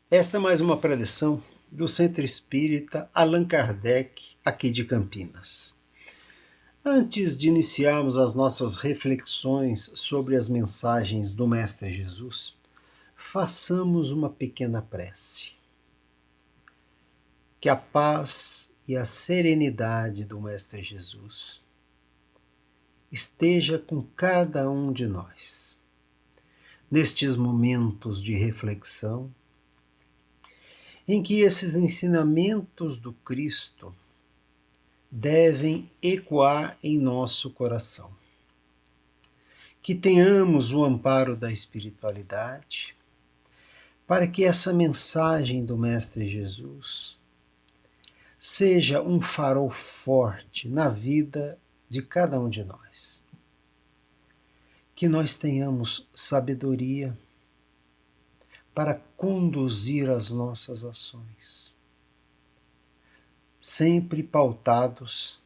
Esta é mais uma preleção do Centro Espírita Allan Kardec, aqui de Campinas. Antes de iniciarmos as nossas reflexões sobre as mensagens do Mestre Jesus, façamos uma pequena prece. Que a paz e a serenidade do Mestre Jesus esteja com cada um de nós. Nestes momentos de reflexão, em que esses ensinamentos do Cristo devem ecoar em nosso coração. Que tenhamos o amparo da espiritualidade, para que essa mensagem do Mestre Jesus seja um farol forte na vida de cada um de nós. Que nós tenhamos sabedoria para conduzir as nossas ações, sempre pautados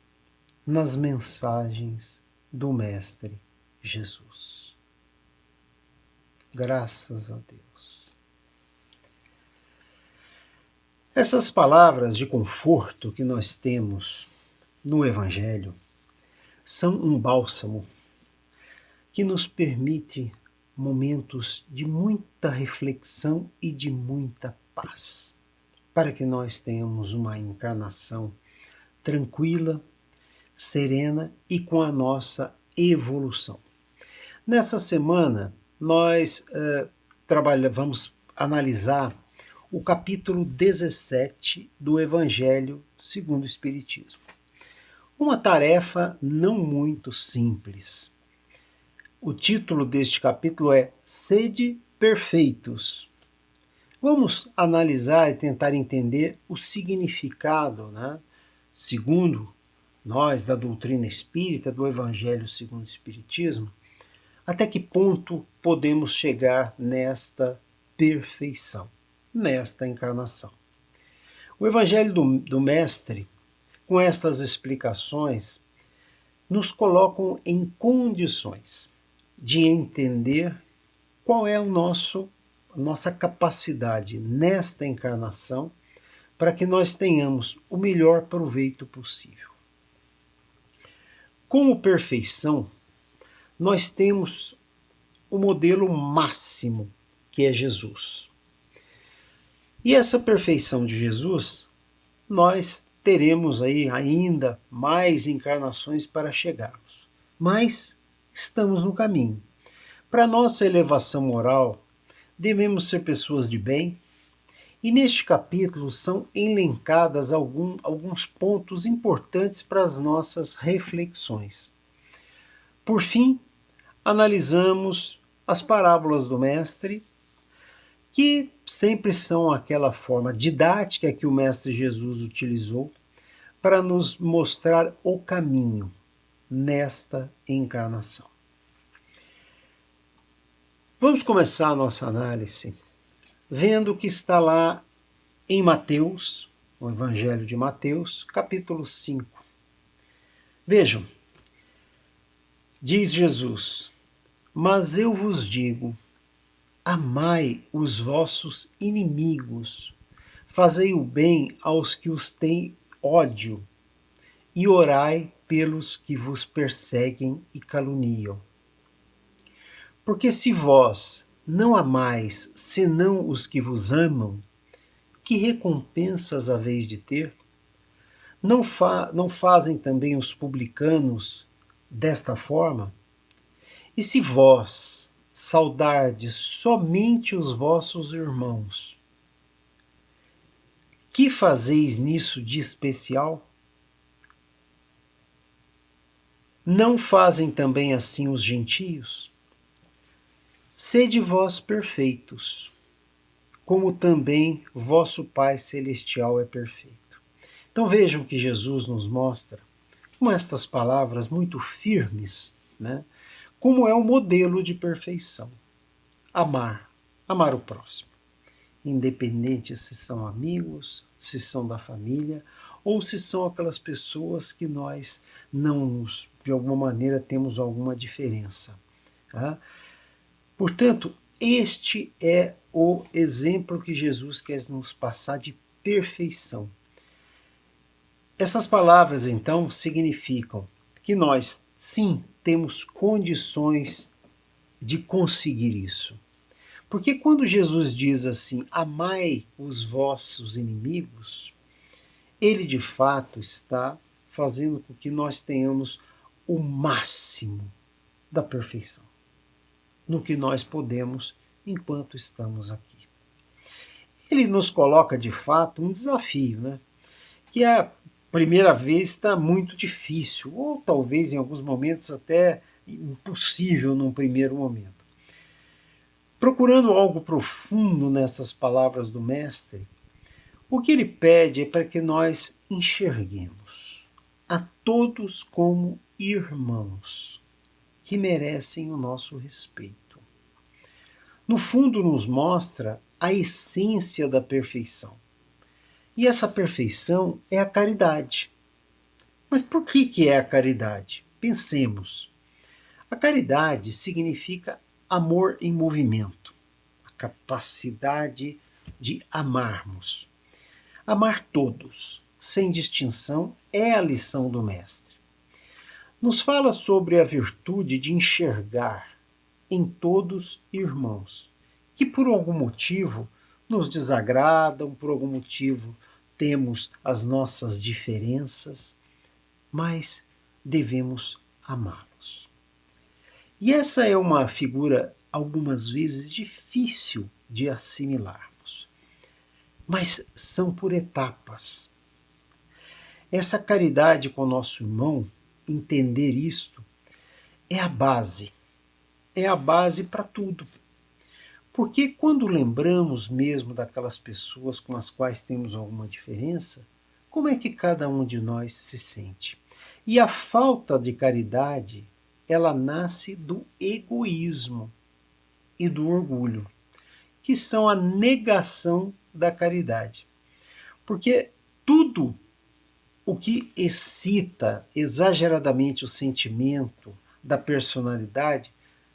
nas mensagens do Mestre Jesus. Graças a Deus. Essas palavras de conforto que nós temos no Evangelho são um bálsamo que nos permite momentos de muita reflexão e de muita paz, para que nós tenhamos uma encarnação tranquila, serena e com a nossa evolução. Nessa semana, nós vamos analisar o capítulo 17 do Evangelho segundo o Espiritismo. Uma tarefa não muito simples. O título deste capítulo é Sede Perfeitos. Vamos analisar e tentar entender o significado, segundo nós, da doutrina espírita, do Evangelho segundo o Espiritismo, até que ponto podemos chegar nesta perfeição, nesta encarnação. O Evangelho do Mestre, com estas explicações, nos colocam em condições de entender qual é a nossa capacidade nesta encarnação para que nós tenhamos o melhor proveito possível. Como perfeição, nós temos o modelo máximo, que é Jesus. E essa perfeição de Jesus, nós teremos aí ainda mais encarnações para chegarmos. Mas estamos no caminho. Para nossa elevação moral, devemos ser pessoas de bem, e neste capítulo são elencadas alguns pontos importantes para as nossas reflexões. Por fim, analisamos as parábolas do Mestre, que sempre são aquela forma didática que o Mestre Jesus utilizou para nos mostrar o caminho nesta encarnação. Vamos começar a nossa análise vendo o que está lá em Mateus, o Evangelho de Mateus, capítulo 5. Vejam, diz Jesus: mas eu vos digo, amai os vossos inimigos, fazei o bem aos que os têm ódio, e orai pelos que vos perseguem e caluniam. Porque se vós não amais senão os que vos amam, que recompensas haveis de ter? Não fazem também os publicanos desta forma? E se vós saudardes somente os vossos irmãos, que fazeis nisso de especial? Não fazem também assim os gentios? Sede vós perfeitos, como também vosso Pai Celestial é perfeito. Então vejam que Jesus nos mostra, com estas palavras muito firmes, como é o modelo de perfeição. Amar o próximo. Independente se são amigos, se são da família, ou se são aquelas pessoas que nós não, de alguma maneira, temos alguma diferença. Portanto, este é o exemplo que Jesus quer nos passar de perfeição. Essas palavras, então, significam que nós, sim, temos condições de conseguir isso. Porque quando Jesus diz assim, amai os vossos inimigos, ele de fato está fazendo com que nós tenhamos o máximo da perfeição no que nós podemos enquanto estamos aqui. Ele nos coloca de fato um desafio, né? Que a primeira vez está muito difícil, ou talvez em alguns momentos até impossível num primeiro momento. Procurando algo profundo nessas palavras do Mestre, o que ele pede é para que nós enxerguemos a todos como irmãos que merecem o nosso respeito. No fundo, nos mostra a essência da perfeição. E essa perfeição é a caridade. Mas por que é a caridade? Pensemos. A caridade significa amor em movimento, a capacidade de amarmos. Amar todos, sem distinção, é a lição do Mestre. Nos fala sobre a virtude de enxergar em todos irmãos, que por algum motivo nos desagradam, por algum motivo temos as nossas diferenças, mas devemos amá-los. E essa é uma figura, algumas vezes, difícil de assimilarmos, mas são por etapas. Essa caridade com o nosso irmão, entender isto, é a base. É a base para tudo. Porque quando lembramos mesmo daquelas pessoas com as quais temos alguma diferença, como é que cada um de nós se sente? E a falta de caridade, ela nasce do egoísmo e do orgulho, que são a negação da caridade. Porque tudo o que excita exageradamente o sentimento da personalidade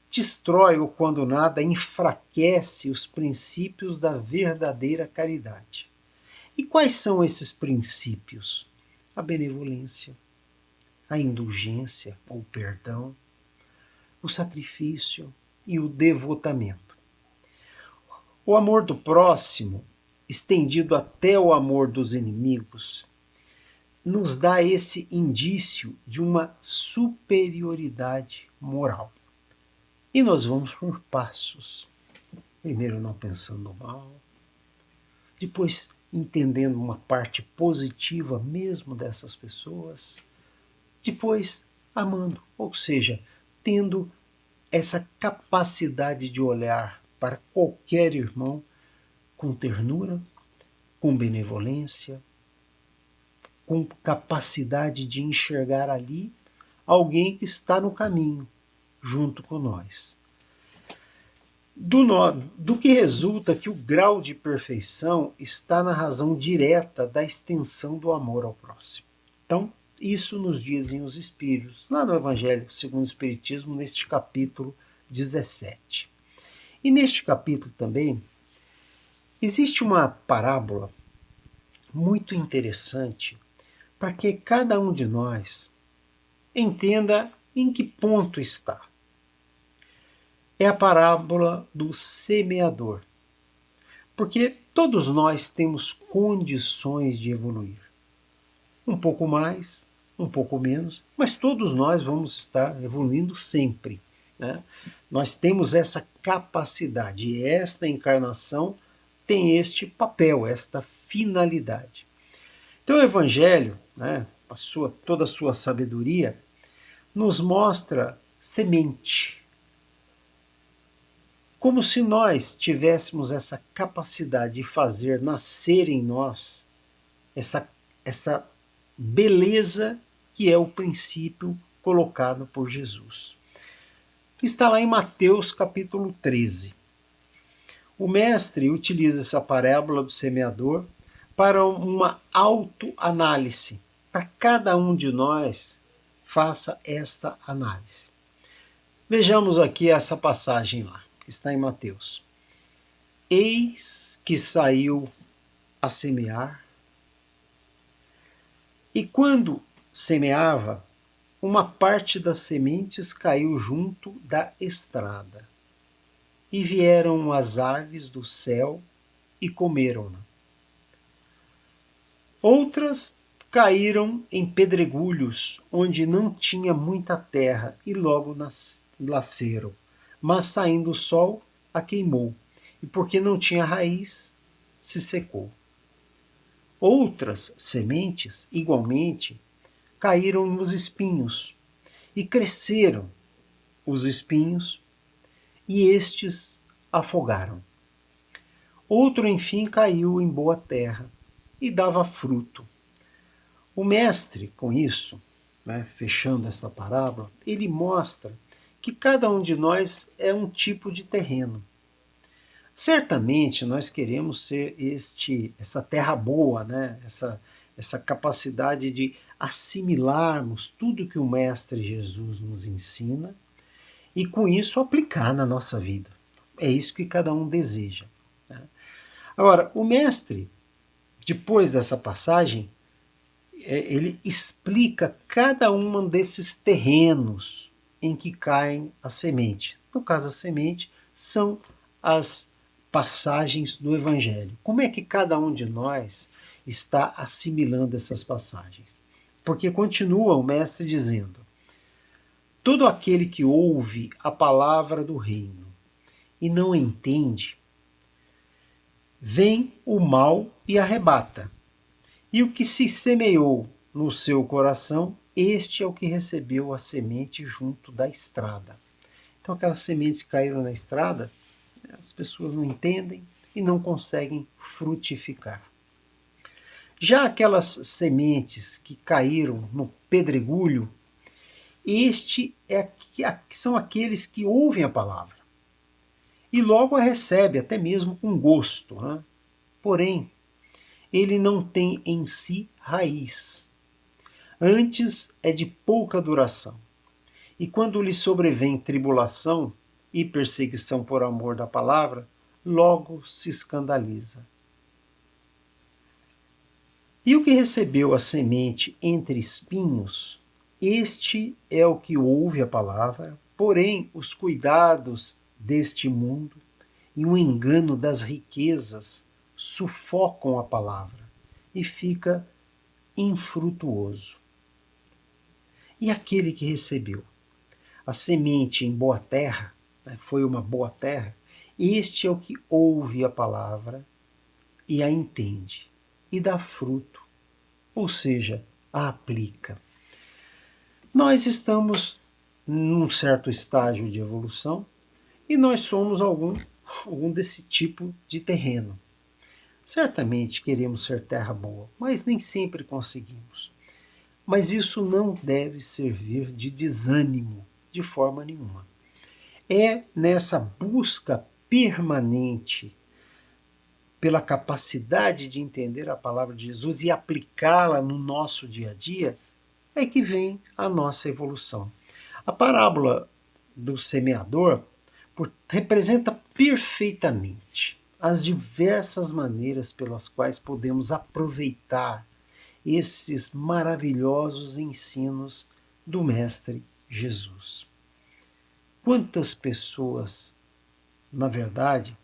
destrói ou, quando nada, enfraquece os princípios da verdadeira caridade. E quais são esses princípios? A benevolência, a indulgência ou perdão, o sacrifício e o devotamento. O amor do próximo, estendido até o amor dos inimigos, nos dá esse indício de uma superioridade moral. E nós vamos por passos. Primeiro não pensando mal, depois entendendo uma parte positiva mesmo dessas pessoas, depois amando, ou seja, tendo essa capacidade de olhar para qualquer irmão com ternura, com benevolência, com capacidade de enxergar ali alguém que está no caminho, junto com nós. Do que resulta que o grau de perfeição está na razão direta da extensão do amor ao próximo. Então, isso nos dizem os Espíritos, lá no Evangelho segundo o Espiritismo, neste capítulo 17. E neste capítulo também, existe uma parábola muito interessante para que cada um de nós entenda em que ponto está. É a parábola do semeador. Porque todos nós temos condições de evoluir. Um pouco mais, um pouco menos, mas todos nós vamos estar evoluindo sempre, né? Nós temos essa capacidade e esta encarnação tem este papel, esta finalidade. Então o Evangelho, né, toda a sua sabedoria, nos mostra semente. Como se nós tivéssemos essa capacidade de fazer nascer em nós essa beleza que é o princípio colocado por Jesus. Está lá em Mateus capítulo 13. O mestre utiliza essa parábola do semeador para uma autoanálise. Para cada um de nós, faça esta análise. Vejamos aqui essa passagem lá, que está em Mateus. Eis que saiu a semear, e quando semeava, uma parte das sementes caiu junto da estrada, e vieram as aves do céu e comeram-na. Outras caíram em pedregulhos, onde não tinha muita terra, e logo nasceram. Mas saindo o sol, a queimou, e porque não tinha raiz, se secou. Outras sementes, igualmente, caíram nos espinhos, e cresceram os espinhos, e estes afogaram. Outro, enfim, caiu em boa terra, e dava fruto. O mestre, com isso, fechando essa parábola, ele mostra que cada um de nós é um tipo de terreno. Certamente nós queremos ser essa terra boa, essa capacidade de assimilarmos tudo que o Mestre Jesus nos ensina e com isso aplicar na nossa vida. É isso que cada um deseja. Agora, o Mestre, depois dessa passagem, ele explica cada um desses terrenos em que caem a semente. No caso, a semente são as passagens do Evangelho. Como é que cada um de nós está assimilando essas passagens? Porque continua o mestre dizendo: todo aquele que ouve a palavra do reino e não entende, vem o mal e arrebata. E o que se semeou no seu coração, este é o que recebeu a semente junto da estrada. Então aquelas sementes que caíram na estrada, as pessoas não entendem e não conseguem frutificar. Já aquelas sementes que caíram no pedregulho, são aqueles que ouvem a palavra e logo a recebem, até mesmo com gosto. Porém, ele não tem em si raiz. Antes é de pouca duração. E quando lhe sobrevém tribulação e perseguição por amor da palavra, logo se escandaliza. E o que recebeu a semente entre espinhos, este é o que ouve a palavra, porém os cuidados deste mundo e o engano das riquezas sufocam a palavra e fica infrutuoso. E aquele que recebeu a semente em boa terra, foi uma boa terra, este é o que ouve a palavra e a entende e dá fruto, ou seja, a aplica. Nós estamos num certo estágio de evolução e nós somos algum desse tipo de terreno. Certamente queremos ser terra boa, mas nem sempre conseguimos. Mas isso não deve servir de desânimo de forma nenhuma. É nessa busca permanente pela capacidade de entender a palavra de Jesus e aplicá-la no nosso dia a dia é que vem a nossa evolução. A parábola do semeador representa perfeitamente as diversas maneiras pelas quais podemos aproveitar esses maravilhosos ensinos do Mestre Jesus. Quantas pessoas, na verdade,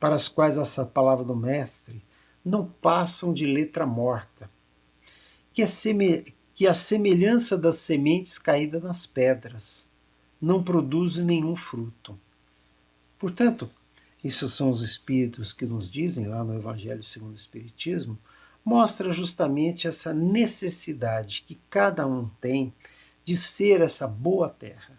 para as quais essa palavra do Mestre não passam de letra morta, que a semelhança das sementes caídas nas pedras não produz nenhum fruto. Portanto, isso são os Espíritos que nos dizem lá no Evangelho segundo o Espiritismo, mostra justamente essa necessidade que cada um tem de ser essa boa terra,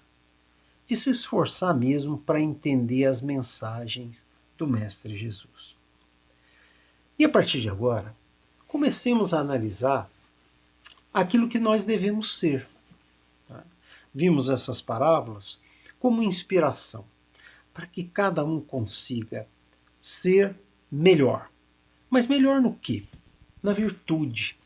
de se esforçar mesmo para entender as mensagens do Mestre Jesus. E a partir de agora, comecemos a analisar aquilo que nós devemos ser. Vimos essas parábolas como inspiração, para que cada um consiga ser melhor. Mas melhor no quê? Na virtude.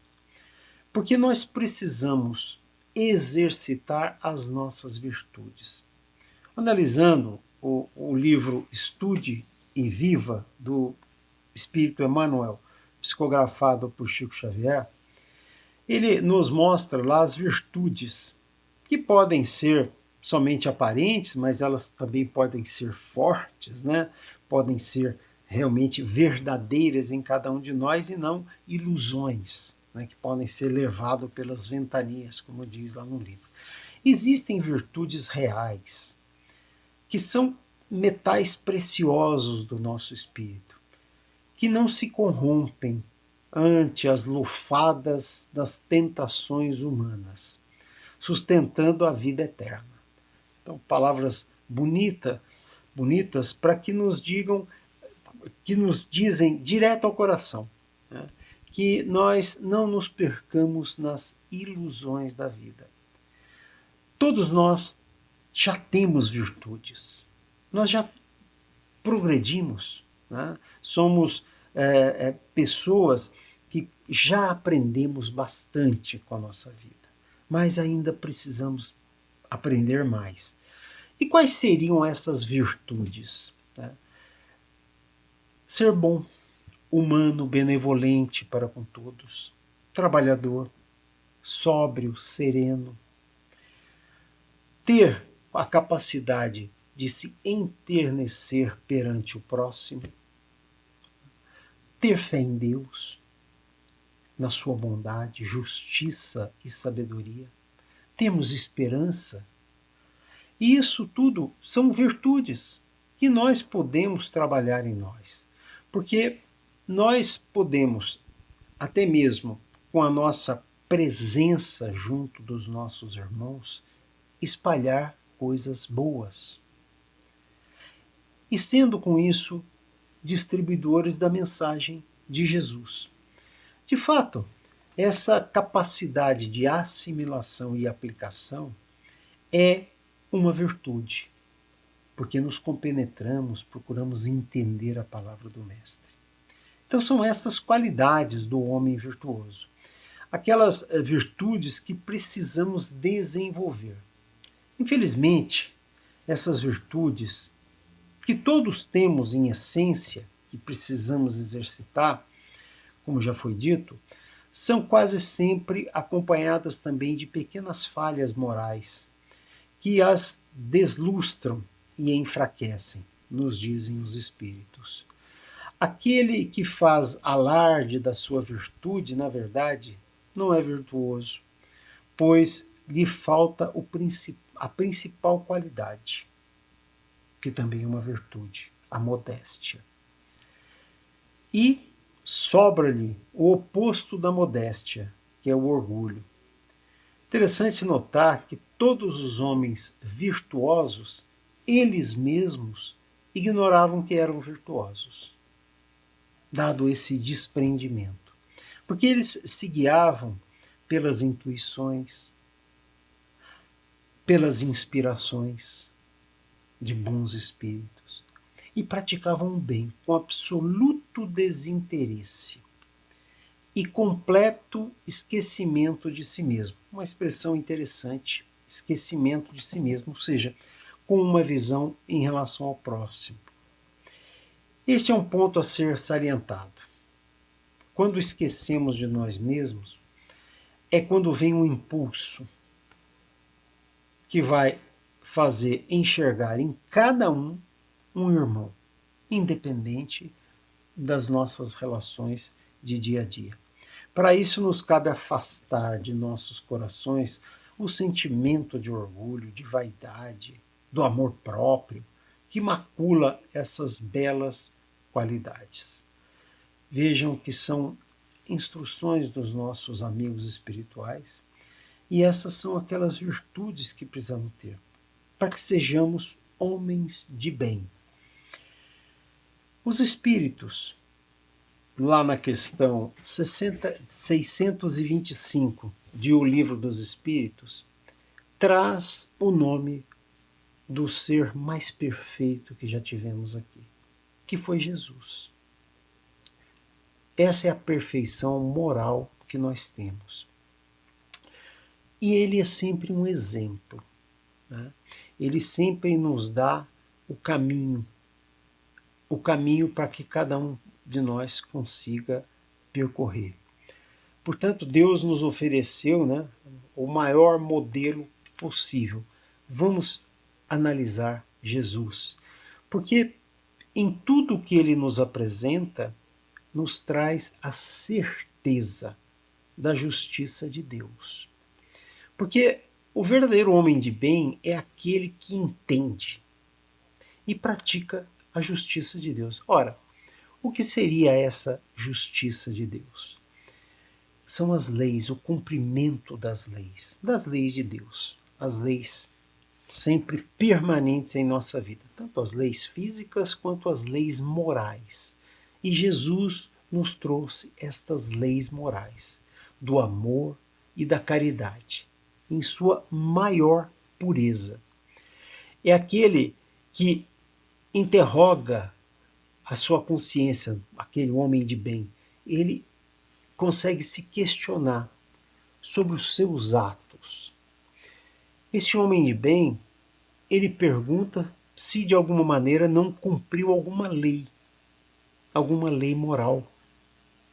Porque nós precisamos exercitar as nossas virtudes. Analisando o livro Estude e viva do Espírito Emmanuel, psicografado por Chico Xavier, ele nos mostra lá as virtudes, que podem ser somente aparentes, mas elas também podem ser fortes, né? Podem ser realmente verdadeiras em cada um de nós e não ilusões, né? Que podem ser levadas pelas ventanias, como diz lá no livro. Existem virtudes reais, que são metais preciosos do nosso espírito, que não se corrompem ante as lufadas das tentações humanas, sustentando a vida eterna. Então, palavras bonitas para que nos digam, que nos dizem direto ao coração, né? Que nós não nos percamos nas ilusões da vida. Todos nós já temos virtudes, nós já progredimos, né? Somos pessoas que já aprendemos bastante com a nossa vida, mas ainda precisamos aprender mais. E quais seriam essas virtudes? Né? Ser bom, humano, benevolente para com todos, trabalhador, sóbrio, sereno, ter a capacidade de se enternecer perante o próximo, ter fé em Deus, na sua bondade, justiça e sabedoria, temos esperança. E isso tudo são virtudes que nós podemos trabalhar em nós. Porque nós podemos, até mesmo com a nossa presença junto dos nossos irmãos, espalhar coisas boas. E sendo com isso distribuidores da mensagem de Jesus. De fato, essa capacidade de assimilação e aplicação é uma virtude, porque nos compenetramos, procuramos entender a palavra do Mestre. Então são essas qualidades do homem virtuoso, aquelas virtudes que precisamos desenvolver. Infelizmente, essas virtudes que todos temos em essência, que precisamos exercitar, como já foi dito, são quase sempre acompanhadas também de pequenas falhas morais, que as deslustram e enfraquecem, nos dizem os espíritos. Aquele que faz alarde da sua virtude, na verdade, não é virtuoso, pois lhe falta a principal qualidade, que também é uma virtude, a modéstia. E sobra-lhe o oposto da modéstia, que é o orgulho. Interessante notar que todos os homens virtuosos, eles mesmos ignoravam que eram virtuosos, dado esse desprendimento. Porque eles se guiavam pelas intuições, pelas inspirações de bons espíritos e praticavam o bem com absoluto desinteresse e completo esquecimento de si mesmo. Uma expressão interessante, esquecimento de si mesmo, ou seja, com uma visão em relação ao próximo. Este é um ponto a ser salientado. Quando esquecemos de nós mesmos, é quando vem um impulso que vai fazer enxergar em cada um irmão, independente das nossas relações de dia a dia. Para isso, nos cabe afastar de nossos corações o sentimento de orgulho, de vaidade, do amor próprio, que macula essas belas qualidades. Vejam que são instruções dos nossos amigos espirituais, e essas são aquelas virtudes que precisamos ter, para que sejamos homens de bem. Os espíritos, lá na questão 625 de O Livro dos Espíritos, traz o nome do ser mais perfeito que já tivemos aqui, que foi Jesus. Essa é a perfeição moral que nós temos. E ele é sempre um exemplo, né? Ele sempre nos dá o caminho, o caminho para que cada um de nós consiga percorrer. Portanto, Deus nos ofereceu, né, o maior modelo possível. Vamos analisar Jesus, porque em tudo que ele nos apresenta, nos traz a certeza da justiça de Deus. Porque o verdadeiro homem de bem é aquele que entende e pratica a justiça de Deus. Ora, o que seria essa justiça de Deus? São as leis, o cumprimento das leis de Deus, as leis sempre permanentes em nossa vida, tanto as leis físicas quanto as leis morais. E Jesus nos trouxe estas leis morais, do amor e da caridade, em sua maior pureza. É aquele que interroga a sua consciência, aquele homem de bem. Ele consegue se questionar sobre os seus atos. Esse homem de bem, ele pergunta se de alguma maneira não cumpriu alguma lei moral,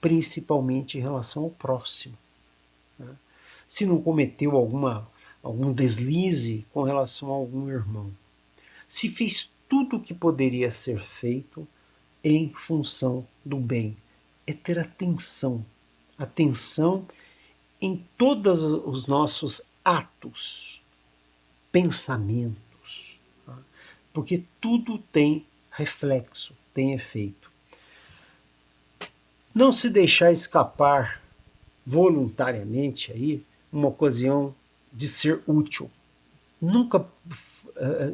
principalmente em relação ao próximo, né? Se não cometeu algum deslize com relação a algum irmão. Se fez tudo o que poderia ser feito em função do bem. É ter atenção em todos os nossos atos, pensamentos, tá? Porque tudo tem reflexo, tem efeito. Não se deixar escapar voluntariamente aí uma ocasião de ser útil. Nunca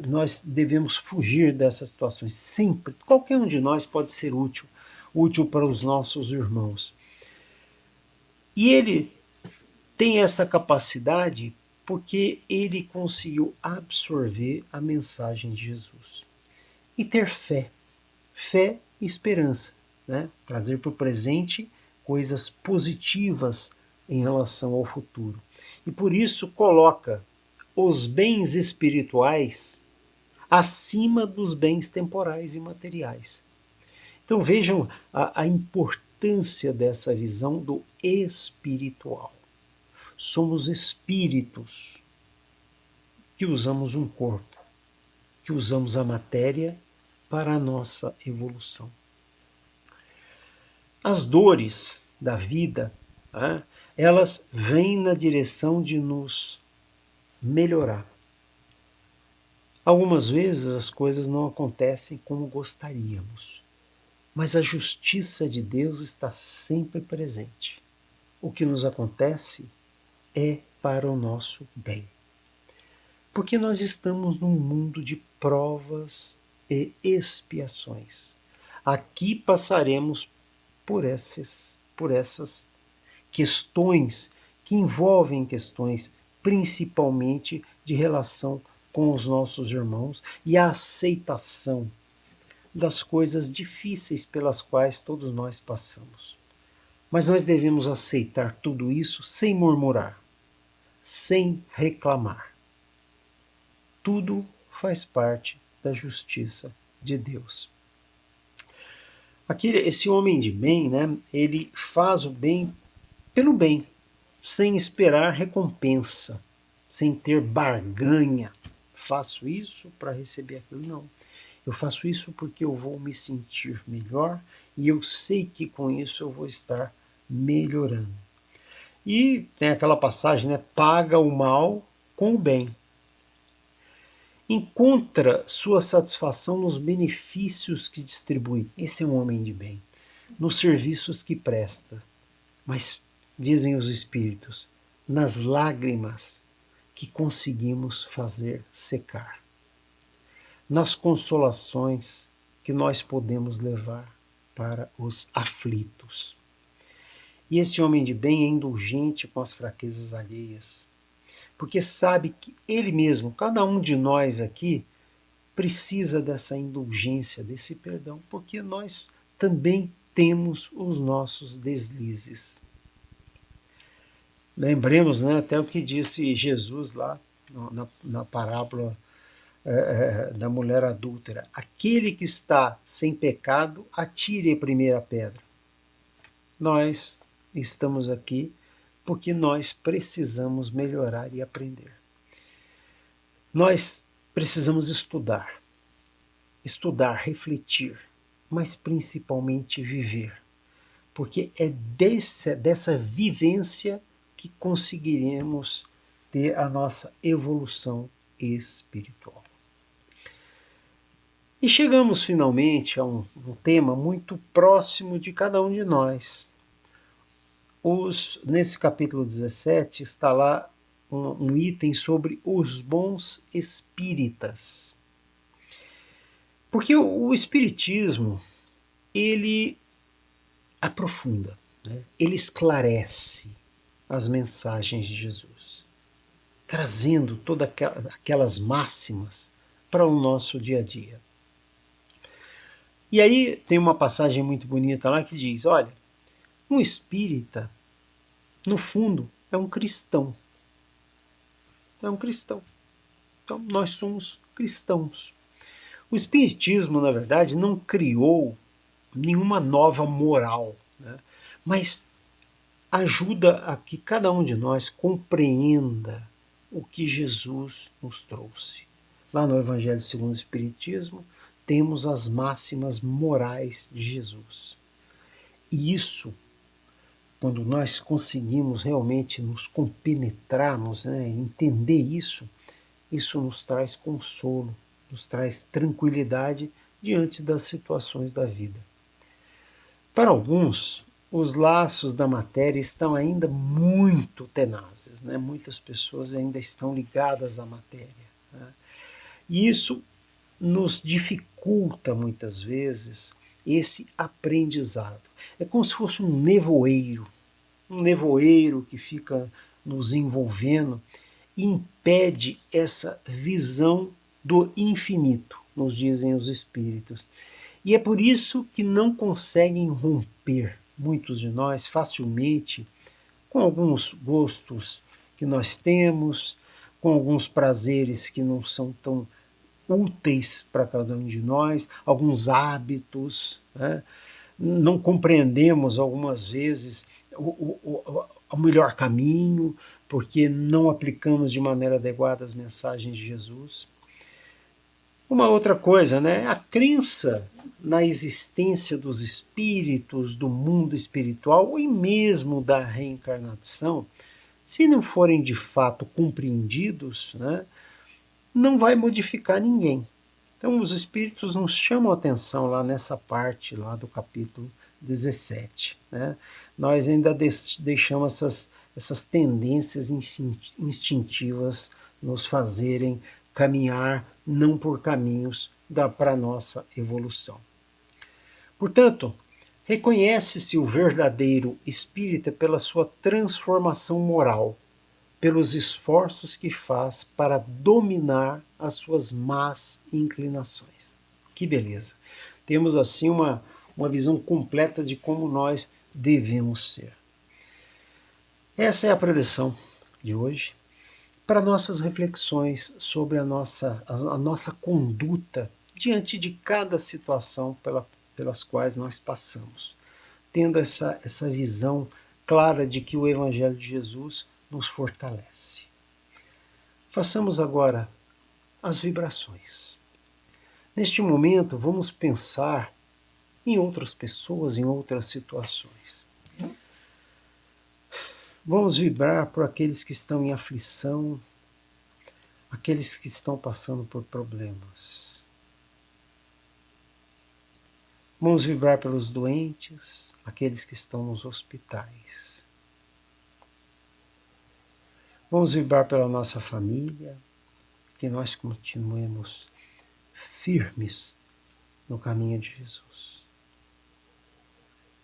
nós devemos fugir dessas situações. Sempre, qualquer um de nós pode ser útil para os nossos irmãos. E ele tem essa capacidade porque ele conseguiu absorver a mensagem de Jesus. E ter fé e esperança, né? Trazer para o presente coisas positivas em relação ao futuro. E por isso coloca os bens espirituais acima dos bens temporais e materiais. Então vejam a importância dessa visão do espiritual. Somos espíritos que usamos um corpo, que usamos a matéria para a nossa evolução. As dores da vida, tá? Elas vêm na direção de nos melhorar. Algumas vezes as coisas não acontecem como gostaríamos, mas a justiça de Deus está sempre presente. O que nos acontece é para o nosso bem. Porque nós estamos num mundo de provas e expiações. Aqui passaremos por essas questões que envolvem questões principalmente de relação com os nossos irmãos e a aceitação das coisas difíceis pelas quais todos nós passamos. Mas nós devemos aceitar tudo isso sem murmurar, sem reclamar. Tudo faz parte da justiça de Deus. Esse homem de bem, né, ele faz o bem pelo bem, sem esperar recompensa, sem ter barganha. Faço isso para receber aquilo. Não. Eu faço isso porque eu vou me sentir melhor e eu sei que com isso eu vou estar melhorando. E tem aquela passagem, né? Paga o mal com o bem. Encontra sua satisfação nos benefícios que distribui. Esse é um homem de bem. Nos serviços que presta. Mas, dizem os espíritos, nas lágrimas que conseguimos fazer secar. Nas consolações que nós podemos levar para os aflitos. E este homem de bem é indulgente com as fraquezas alheias, porque sabe que ele mesmo, cada um de nós aqui, precisa dessa indulgência, desse perdão, porque nós também temos os nossos deslizes. Lembremos, né, até o que disse Jesus lá na parábola da mulher adúltera: aquele que está sem pecado, atire a primeira pedra. Nós estamos aqui porque nós precisamos melhorar e aprender. Nós precisamos estudar, refletir, mas principalmente viver, porque é dessa vivência que conseguiremos ter a nossa evolução espiritual. E chegamos finalmente a um tema muito próximo de cada um de nós. Nesse capítulo 17 está lá um item sobre os bons espíritas. Porque o espiritismo, ele aprofunda, né? Ele esclarece as mensagens de Jesus, trazendo todas aquelas máximas para o nosso dia a dia. E aí tem uma passagem muito bonita lá que diz: olha, um espírita, no fundo, é um cristão. É um cristão. Então, nós somos cristãos. O espiritismo, na verdade, não criou nenhuma nova moral, né? Mas ajuda a que cada um de nós compreenda o que Jesus nos trouxe. Lá no Evangelho segundo o Espiritismo, temos as máximas morais de Jesus. E isso, quando nós conseguimos realmente nos compenetrarmos, né, entender isso, isso nos traz consolo, nos traz tranquilidade diante das situações da vida. Para alguns, os laços da matéria estão ainda muito tenazes, né? Muitas pessoas ainda estão ligadas à matéria, né? E isso nos dificulta muitas vezes esse aprendizado. É como se fosse um nevoeiro que fica nos envolvendo e impede essa visão do infinito, nos dizem os espíritos. E é por isso que não conseguem romper, muitos de nós, facilmente, com alguns gostos que nós temos, com alguns prazeres que não são tão úteis para cada um de nós, alguns hábitos, né? Não compreendemos algumas vezes o melhor caminho, porque não aplicamos de maneira adequada as mensagens de Jesus. Uma outra coisa, né? A crença na existência dos espíritos, do mundo espiritual e mesmo da reencarnação, se não forem de fato compreendidos, né, não vai modificar ninguém. Então os espíritos nos chamam a atenção lá nessa parte lá do capítulo 17. Né? Nós ainda deixamos essas tendências instintivas nos fazerem caminhar não por caminhos para a nossa evolução. Portanto, reconhece-se o verdadeiro espírita pela sua transformação moral, pelos esforços que faz para dominar as suas más inclinações. Que beleza! Temos assim uma visão completa de como nós devemos ser. Essa é a preleção de hoje para nossas reflexões sobre a nossa conduta diante de cada situação pelas quais nós passamos, tendo essa visão clara de que o Evangelho de Jesus nos fortalece. Façamos agora as vibrações. Neste momento, vamos pensar em outras pessoas, em outras situações. Vamos vibrar por aqueles que estão em aflição, aqueles que estão passando por problemas. Vamos vibrar pelos doentes, aqueles que estão nos hospitais. Vamos vibrar pela nossa família, que nós continuemos firmes no caminho de Jesus.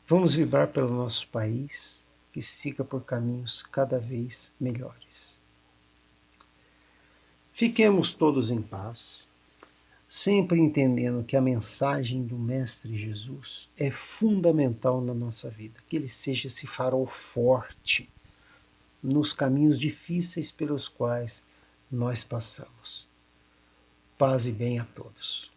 Vamos vibrar pelo nosso país, que siga por caminhos cada vez melhores. Fiquemos todos em paz, sempre entendendo que a mensagem do Mestre Jesus é fundamental na nossa vida, que ele seja esse farol forte nos caminhos difíceis pelos quais nós passamos. Paz e bem a todos.